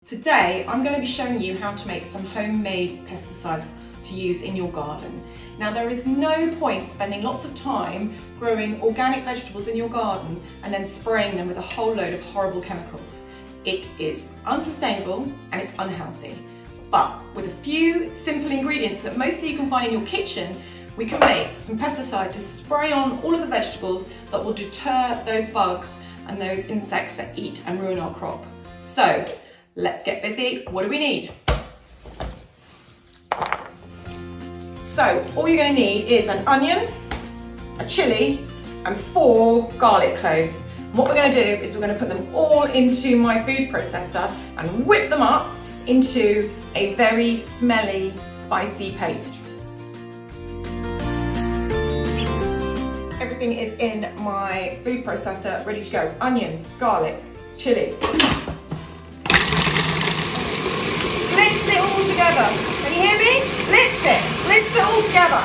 Today I'm going to be showing you how to make some homemade pesticides to use in your garden. Now there is no point spending lots of time growing organic vegetables in your garden and then spraying them with a whole load of horrible chemicals. It is unsustainable and it's unhealthy. But with a few simple ingredients that mostly you can find in your kitchen, we can make some pesticide to spray on all of the vegetables that will deter those bugs and those insects that eat and ruin our crop. So let's get busy. What do we need? So all you're going to need is an onion, a chilli and 4 garlic cloves. And what we're going to do is we're going to put them all into my food processor and whip them up into a very smelly, spicy paste. Everything is in my food processor, ready to go. Onions, garlic, chilli. Blitz it all together. Can you hear me? Blitz it all together.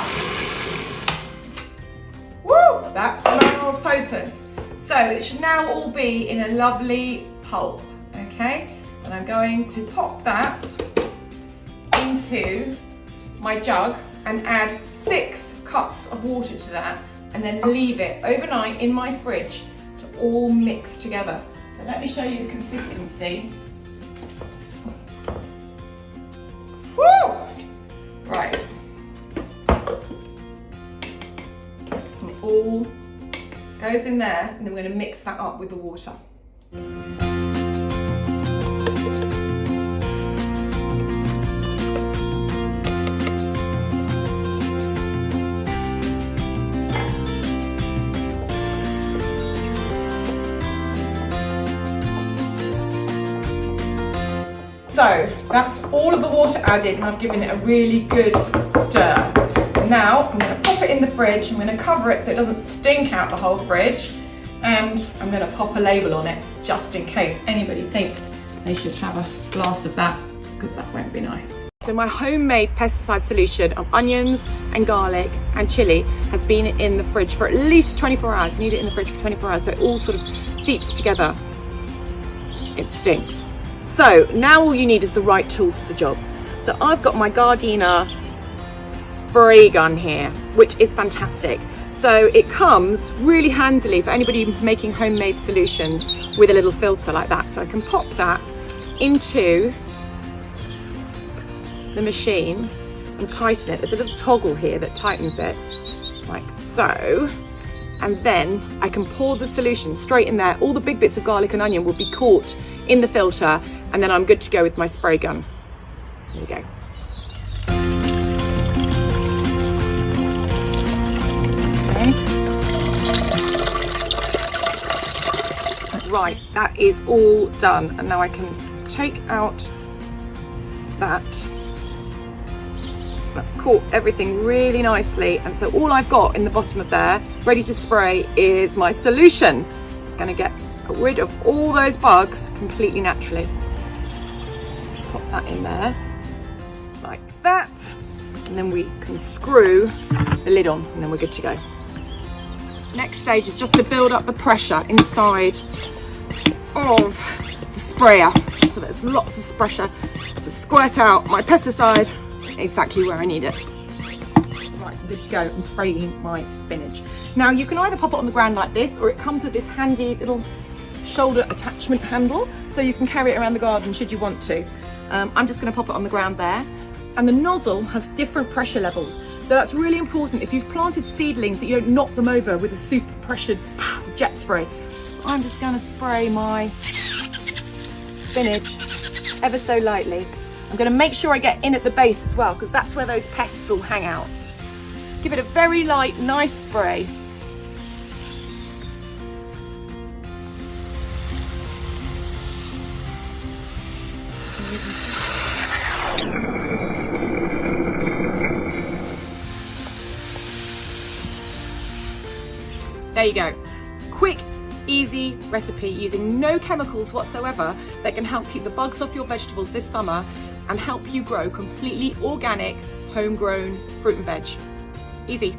Woo! That smells potent. So it should now all be in a lovely pulp, okay? And I'm going to pop that into my jug and add 6 cups of water to that and then leave it overnight in my fridge to all mix together. So let me show you the consistency. Woo! Right. And it all goes in there and then we're going to mix that up with the water. So that's all of the water added and I've given it a really good stir. Now I'm going to pop it in the fridge, I'm going to cover it so it doesn't stink out the whole fridge, and I'm going to pop a label on it just in case anybody thinks they should have a glass of that, because that won't be nice. So my homemade pesticide solution of onions and garlic and chilli has been in the fridge for at least 24 hours. You need it in the fridge for 24 hours so it all sort of seeps together. It stinks. So now all you need is the right tools for the job. So I've got my GARDENA spray gun here, which is fantastic. So it comes really handily for anybody making homemade solutions with a little filter like that. So I can pop that into the machine and tighten it. There's a little toggle here that tightens it, like so. And then I can pour the solution straight in there. All the big bits of garlic and onion will be caught in the filter, and then I'm good to go with my spray gun. There we go. Okay. Right, that is all done, and now I can take out that. That's caught everything really nicely, and so all I've got in the bottom of there, ready to spray, is my solution. It's going to get rid of all those bugs completely naturally. Just pop that in there, like that, and then we can screw the lid on, and then we're good to go. Next stage is just to build up the pressure inside of the sprayer, so there's lots of pressure to squirt out my pesticide exactly where I need it. Right, good to go. I'm spraying my spinach. Now you can either pop it on the ground like this, or it comes with this handy little shoulder attachment handle, so you can carry it around the garden should you want to. I'm just going to pop it on the ground there, and the nozzle has different pressure levels, so that's really important if you've planted seedlings that you don't knock them over with a super pressured jet spray. I'm just going to spray my spinach ever so lightly. I'm going to make sure I get in at the base as well, because that's where those pests will hang out. Give it a very light, nice spray. There you go. Quick, easy recipe using no chemicals whatsoever that can help keep the bugs off your vegetables this summer and help you grow completely organic, homegrown fruit and veg. Easy.